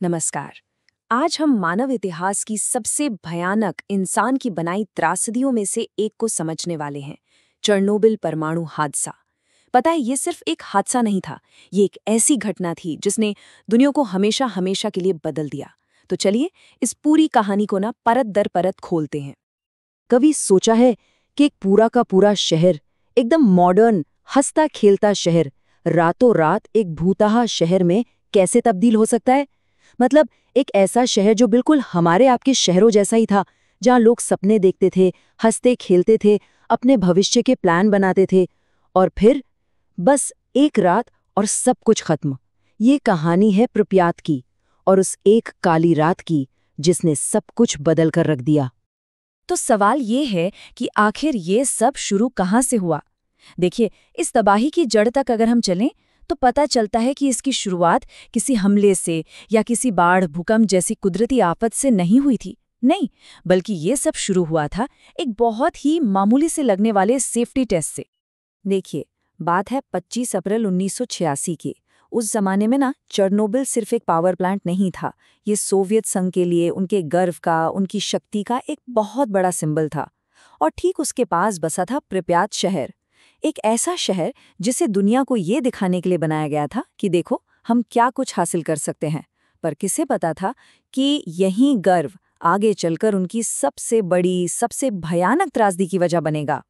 नमस्कार। आज हम मानव इतिहास की सबसे भयानक इंसान की बनाई त्रासदियों में से एक को समझने वाले हैं, चेरनोबिल परमाणु हादसा। पता है, ये सिर्फ एक हादसा नहीं था, ये एक ऐसी घटना थी जिसने दुनिया को हमेशा हमेशा के लिए बदल दिया। तो चलिए इस पूरी कहानी को परत दर परत खोलते हैं। कभी सोचा है कि एक पूरा का पूरा शहर, एकदम मॉडर्न हंसता खेलता शहर, रातों रात एक भूतहा शहर में कैसे तब्दील हो सकता है? मतलब एक ऐसा शहर जो बिल्कुल हमारे आपके शहरों जैसा ही था, जहाँ लोग सपने देखते थे, हंसते खेलते थे, अपने भविष्य के प्लान बनाते थे, और फिर बस एक रात और सब कुछ खत्म। ये कहानी है प्रप्यात की, और उस एक काली रात की जिसने सब कुछ बदल कर रख दिया। तो सवाल ये है कि आखिर ये सब शुरू कहाँ से हुआ? देखिए, इस तबाही की जड़ तक अगर हम चलें तो पता चलता है कि इसकी शुरुआत किसी हमले से या किसी बाढ़, भूकंप जैसी कुदरती आफत से नहीं हुई थी। नहीं, बल्कि ये सब शुरू हुआ था एक बहुत ही मामूली से लगने वाले सेफ्टी टेस्ट से। देखिए, बात है 25 अप्रैल 1986 की। उस जमाने में चेरनोबिल सिर्फ एक पावर प्लांट नहीं था, ये सोवियत संघ के लिए उनके गर्व का, उनकी शक्ति का एक बहुत बड़ा सिंबल था। और ठीक उसके पास बसा था प्रिप्यात शहर, एक ऐसा शहर जिसे दुनिया को ये दिखाने के लिए बनाया गया था कि देखो हम क्या कुछ हासिल कर सकते हैं। पर किसे पता था कि यही गर्व आगे चलकर उनकी सबसे बड़ी, सबसे भयानक त्रासदी की वजह बनेगा।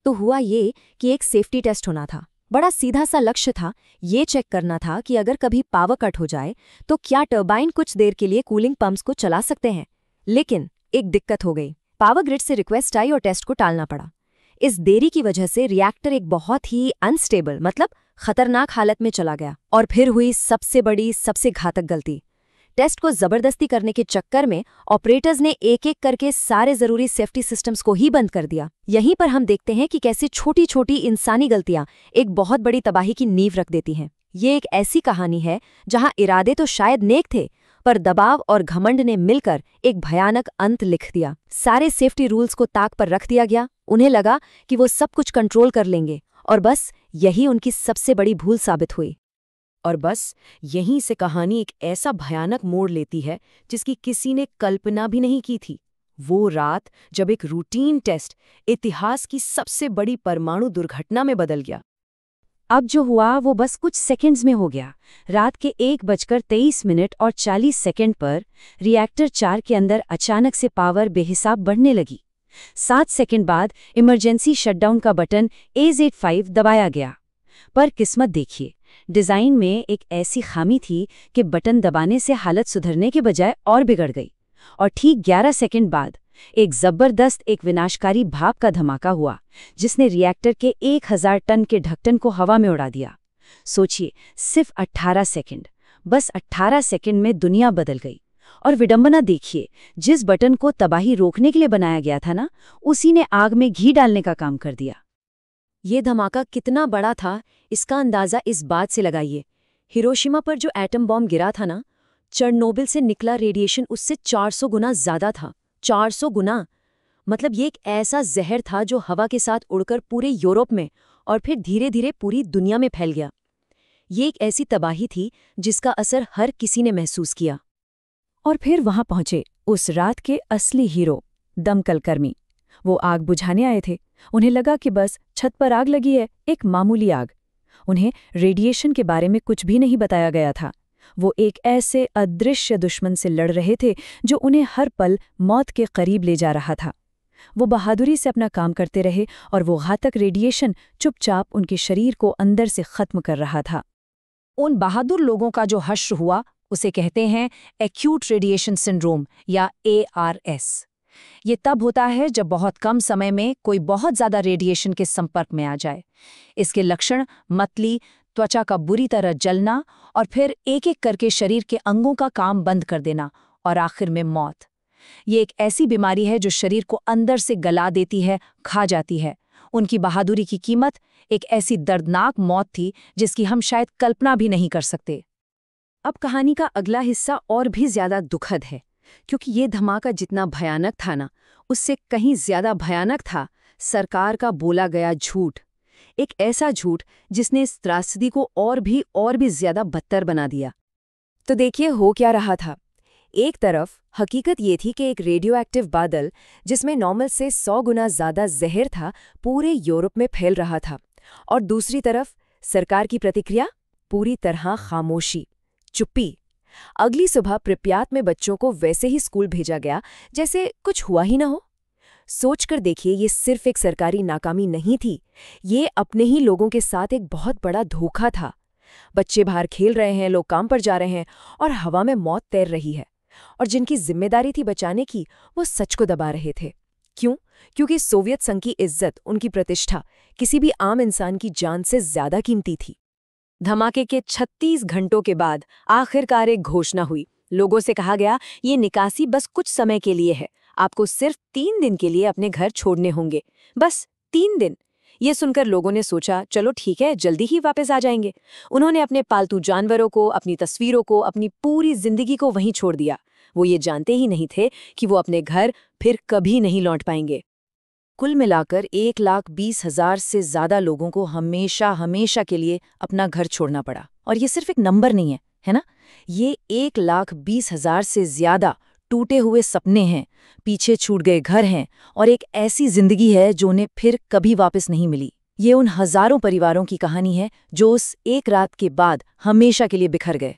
तो हुआ ये कि एक सेफ्टी टेस्ट होना था। बड़ा सीधा सा लक्ष्य था, ये चेक करना था कि अगर कभी पावर कट हो जाए तो क्या टर्बाइन कुछ देर के लिए कूलिंग पंप्स को चला सकते हैं। लेकिन एक दिक्कत हो गई। पावर ग्रिड से रिक्वेस्ट आई और टेस्ट को टालना पड़ा। इस देरी की वजह से रिएक्टर एक बहुत ही अनस्टेबल, मतलब खतरनाक हालत में चला गया। और फिर हुई सबसे बड़ी, सबसे घातक गलती। टेस्ट को जबरदस्ती करने के चक्कर में ऑपरेटर्स ने एक एक करके सारे जरूरी सेफ्टी सिस्टम्स को ही बंद कर दिया। यहीं पर हम देखते हैं कि कैसे छोटी छोटी इंसानी गलतियां एक बहुत बड़ी तबाही की नींव रख देती हैं। ये एक ऐसी कहानी है जहां इरादे तो शायद नेक थे, पर दबाव और घमंड ने मिलकर एक भयानक अंत लिख दिया। सारे सेफ्टी रूल्स को ताक पर रख दिया गया। उन्हें लगा कि वो सब कुछ कंट्रोल कर लेंगे, और बस यही उनकी सबसे बड़ी भूल साबित हुई। और बस यहीं से कहानी एक ऐसा भयानक मोड़ लेती है जिसकी किसी ने कल्पना भी नहीं की थी। वो रात जब एक रूटीन टेस्ट इतिहास की सबसे बड़ी परमाणु दुर्घटना में बदल गया। अब जो हुआ वो बस कुछ सेकंड्स में हो गया। रात के 1:23 और 40 सेकंड पर रिएक्टर 4 के अंदर अचानक से पावर बेहिसाब बढ़ने लगी। 7 सेकंड बाद इमरजेंसी शटडाउन का बटन A85 दबाया गया। पर किस्मत देखिए, डिजाइन में एक ऐसी खामी थी कि बटन दबाने से हालत सुधरने के बजाय और बिगड़ गई। और ठीक 11 सेकंड बाद एक जबरदस्त, एक विनाशकारी भाप का धमाका हुआ, जिसने रिएक्टर के 1000 टन के ढक्कन को हवा में उड़ा दिया। सोचिए, सिर्फ 18 सेकंड, बस 18 सेकंड में दुनिया बदल गई। और विडंबना देखिए, जिस बटन को तबाही रोकने के लिए बनाया गया था उसी ने आग में घी डालने का काम कर दिया। ये धमाका कितना बड़ा था, इसका अंदाजा इस बात से लगाइए। हिरोशिमा पर जो एटम बॉम्ब गिरा था चेरनोबिल से निकला रेडिएशन उससे 400 गुना ज्यादा था। 400 गुना! मतलब ये एक ऐसा जहर था जो हवा के साथ उड़कर पूरे यूरोप में और फिर धीरे धीरे पूरी दुनिया में फैल गया। ये एक ऐसी तबाही थी जिसका असर हर किसी ने महसूस किया। और फिर वहां पहुंचे उस रात के असली हीरो, दमकल कर्मी। वो आग बुझाने आए थे। उन्हें लगा कि बस छत पर आग लगी है, एक मामूली आग। उन्हें रेडिएशन के बारे में कुछ भी नहीं बताया गया था। वो एक ऐसे अदृश्य दुश्मन से लड़ रहे थे जो उन्हें हर पल मौत के करीब ले जा रहा था। वो बहादुरी से अपना काम करते रहे और वो घातक रेडिएशन चुपचाप उनके शरीर को अंदर से खत्म कर रहा था। उन बहादुर लोगों का जो हश्र हुआ उसे कहते हैं एक्यूट रेडिएशन सिंड्रोम या ARS। ये तब होता है जब बहुत कम समय में कोई बहुत ज्यादा रेडिएशन के संपर्क में आ जाए। इसके लक्षण मतली, त्वचा का बुरी तरह जलना और फिर एक एक करके शरीर के अंगों का काम बंद कर देना और आखिर में मौत। ये एक ऐसी बीमारी है जो शरीर को अंदर से गला देती है, खा जाती है। उनकी बहादुरी की कीमत एक ऐसी दर्दनाक मौत थी जिसकी हम शायद कल्पना भी नहीं कर सकते। अब कहानी का अगला हिस्सा और भी ज्यादा दुखद है, क्योंकि ये धमाका जितना भयानक था उससे कहीं ज्यादा भयानक था सरकार का बोला गया झूठ। एक ऐसा झूठ जिसने इस त्रासदी को और भी ज्यादा बदतर बना दिया। तो देखिए हो क्या रहा था। एक तरफ हकीकत ये थी कि एक रेडियो एक्टिव बादल, जिसमें नॉर्मल से 100 गुना ज्यादा जहर था, पूरे यूरोप में फैल रहा था। और दूसरी तरफ सरकार की प्रतिक्रिया, पूरी तरह खामोशी, चुप्पी। अगली सुबह प्रिप्यात में बच्चों को वैसे ही स्कूल भेजा गया जैसे कुछ हुआ ही ना हो। सोचकर देखिए, ये सिर्फ एक सरकारी नाकामी नहीं थी, ये अपने ही लोगों के साथ एक बहुत बड़ा धोखा था। बच्चे बाहर खेल रहे हैं, लोग काम पर जा रहे हैं और हवा में मौत तैर रही है। और जिनकी जिम्मेदारी थी बचाने की, वो सच को दबा रहे थे। क्यों? क्योंकि सोवियत संघ की इज्जत, उनकी प्रतिष्ठा किसी भी आम इंसान की जान से ज्यादा कीमती थी। धमाके के 36 घंटों के बाद आखिरकार एक घोषणा हुई। लोगों से कहा गया, ये निकासी बस कुछ समय के लिए है, आपको सिर्फ 3 दिन के लिए अपने घर छोड़ने होंगे। बस 3 दिन। ये सुनकर लोगों ने सोचा, चलो ठीक है, जल्दी ही वापस आ जाएंगे। उन्होंने अपने पालतू जानवरों को, अपनी तस्वीरों को, अपनी पूरी जिंदगी को वहीं छोड़ दिया। वो ये जानते ही नहीं थे कि वो अपने घर फिर कभी नहीं लौट पाएंगे। कुल मिलाकर 1,20,000 से ज्यादा लोगों को हमेशा हमेशा के लिए अपना घर छोड़ना पड़ा। और ये सिर्फ एक नंबर नहीं है ना? ये 1,20,000 से ज्यादा टूटे हुए सपने हैं, पीछे छूट गए घर हैं और एक ऐसी जिंदगी है जो उन्हें फिर कभी वापस नहीं मिली। ये उन हजारों परिवारों की कहानी है जो उस एक रात के बाद हमेशा के लिए बिखर गए।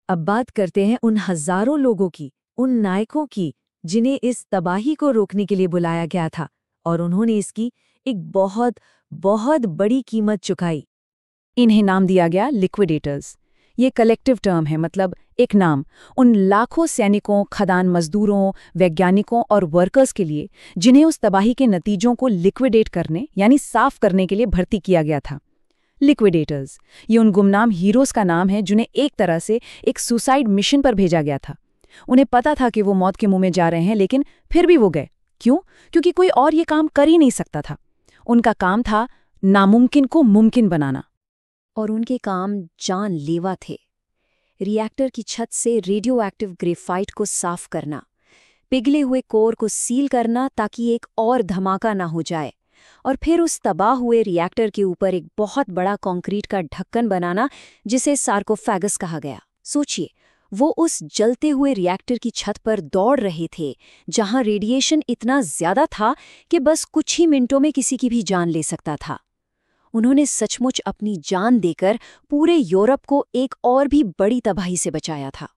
अब बात करते हैं उन हजारों लोगों की, उन नायकों की, जिन्हें इस तबाही को रोकने के लिए बुलाया गया था और उन्होंने इसकी एक बहुत बहुत बड़ी कीमत चुकाई। इन्हें नाम दिया गया लिक्विडेटर्स। ये कलेक्टिव टर्म है, मतलब एक नाम उन लाखों सैनिकों, खदान मजदूरों, वैज्ञानिकों और वर्कर्स के लिए जिन्हें उस तबाही के नतीजों को लिक्विडेट करने यानी साफ करने के लिए भर्ती किया गया था। लिक्विडेटर्स, ये उन गुमनाम हीरोज का नाम है जिन्हें एक तरह से एक सुसाइड मिशन पर भेजा गया था। उन्हें पता था कि वो मौत के मुंह में जा रहे हैं, लेकिन फिर भी वो गए। क्यों? क्योंकि कोई और ये काम कर ही नहीं सकता था। उनका काम था नामुमकिन को मुमकिन बनाना। और उनके काम जानलेवा थे। रिएक्टर की छत से रेडियो एक्टिव ग्रेफाइट को साफ करना, पिघले हुए कोर को सील करना ताकि एक और धमाका ना हो जाए, और फिर उस तबाह हुए रिएक्टर के ऊपर एक बहुत बड़ा कंक्रीट का ढक्कन बनाना जिसे सार्कोफेगस कहा गया। सोचिए, वो उस जलते हुए रिएक्टर की छत पर दौड़ रहे थे जहां रेडिएशन इतना ज्यादा था कि बस कुछ ही मिनटों में किसी की भी जान ले सकता था। उन्होंने सचमुच अपनी जान देकर पूरे यूरोप को एक और भी बड़ी तबाही से बचाया था।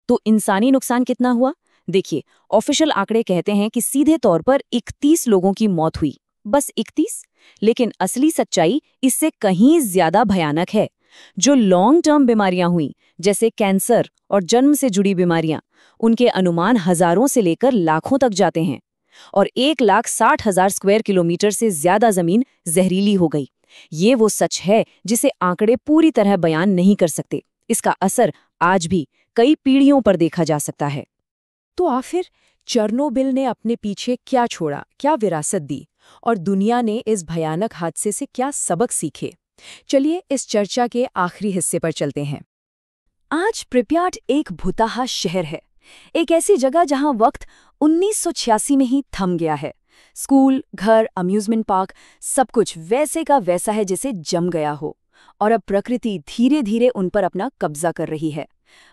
तो इंसानी नुकसान कितना हुआ? देखिए, ऑफिशियल आंकड़े कहते हैं कि सीधे तौर पर 31 लोगों की मौत हुई, बस 31। लेकिन असली सच्चाई इससे कहीं ज्यादा भयानक है। जो लॉन्ग टर्म बीमारियां हुई, जैसे कैंसर और जन्म से जुड़ी बीमारियां, उनके अनुमान हजारों से लेकर लाखों तक जाते हैं। और 1,60,000 स्क्वायर किलोमीटर से ज्यादा जमीन जहरीली हो गई। ये वो सच है जिसे आंकड़े पूरी तरह बयान नहीं कर सकते। इसका असर आज भी कई पीढ़ियों पर देखा जा सकता है। तो आखिर चेरनोबिल ने अपने पीछे क्या छोड़ा, क्या विरासत दी, और दुनिया ने इस भयानक हादसे से क्या सबक सीखे? चलिए इस चर्चा के आखिरी हिस्से पर चलते हैं। आज प्रिप्याट एक भुताहा शहर है, एक ऐसी जगह जहां वक्त 1986 में ही थम गया है। स्कूल, घर, अम्यूजमेंट पार्क, सब कुछ वैसे का वैसा है जैसे जम गया हो। और अब प्रकृति धीरे धीरे उन पर अपना कब्जा कर रही है।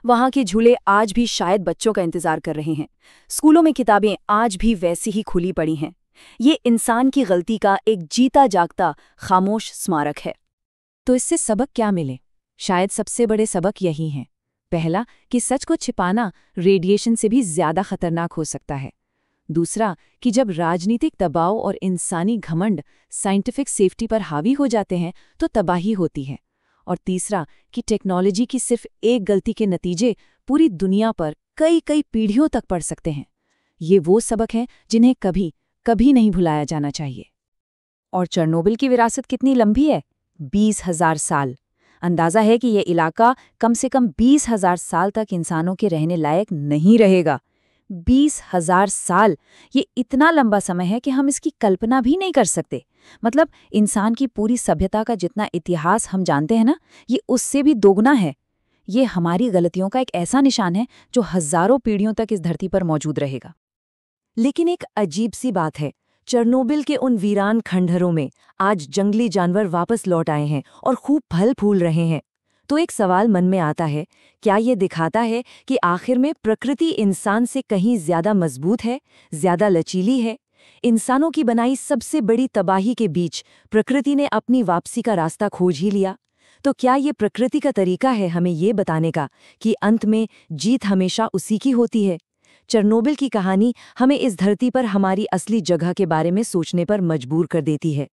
वहां के झूले आज भी शायद बच्चों का इंतजार कर रहे हैं। स्कूलों में किताबें आज भी वैसी ही खुली पड़ी हैं। ये इंसान की गलती का एक जीता जागता खामोश स्मारक है। तो इससे सबक क्या मिले? शायद सबसे बड़े सबक यही हैं। पहला, कि सच को छिपाना रेडिएशन से भी ज्यादा खतरनाक हो सकता है। दूसरा, कि जब राजनीतिक दबाव और इंसानी घमंड साइंटिफिक सेफ्टी पर हावी हो जाते हैं तो तबाही होती है। और तीसरा, कि टेक्नोलॉजी की सिर्फ एक गलती के नतीजे पूरी दुनिया पर कई कई पीढ़ियों तक पड़ सकते हैं। ये वो सबक हैं जिन्हें कभी कभी नहीं भुलाया जाना चाहिए। और चेरनोबिल की विरासत कितनी लंबी है? 20,000 साल। अंदाजा है कि ये इलाका कम से कम 20,000 साल तक इंसानों के रहने लायक नहीं रहेगा। 20,000 साल, ये इतना लंबा समय है कि हम इसकी कल्पना भी नहीं कर सकते। मतलब इंसान की पूरी सभ्यता का जितना इतिहास हम जानते हैं ना, ये उससे भी दोगुना है। ये हमारी गलतियों का एक ऐसा निशान है जो हजारों पीढ़ियों तक इस धरती पर मौजूद रहेगा। लेकिन एक अजीब सी बात है, चेरनोबिल के उन वीरान खंडहरों में आज जंगली जानवर वापस लौट आए हैं और खूब फल फूल रहे हैं। तो एक सवाल मन में आता है, क्या ये दिखाता है कि आखिर में प्रकृति इंसान से कहीं ज्यादा मजबूत है, ज्यादा लचीली है? इंसानों की बनाई सबसे बड़ी तबाही के बीच प्रकृति ने अपनी वापसी का रास्ता खोज ही लिया। तो क्या ये प्रकृति का तरीका है हमें ये बताने का कि अंत में जीत हमेशा उसी की होती है? चेरनोबिल की कहानी हमें इस धरती पर हमारी असली जगह के बारे में सोचने पर मजबूर कर देती है।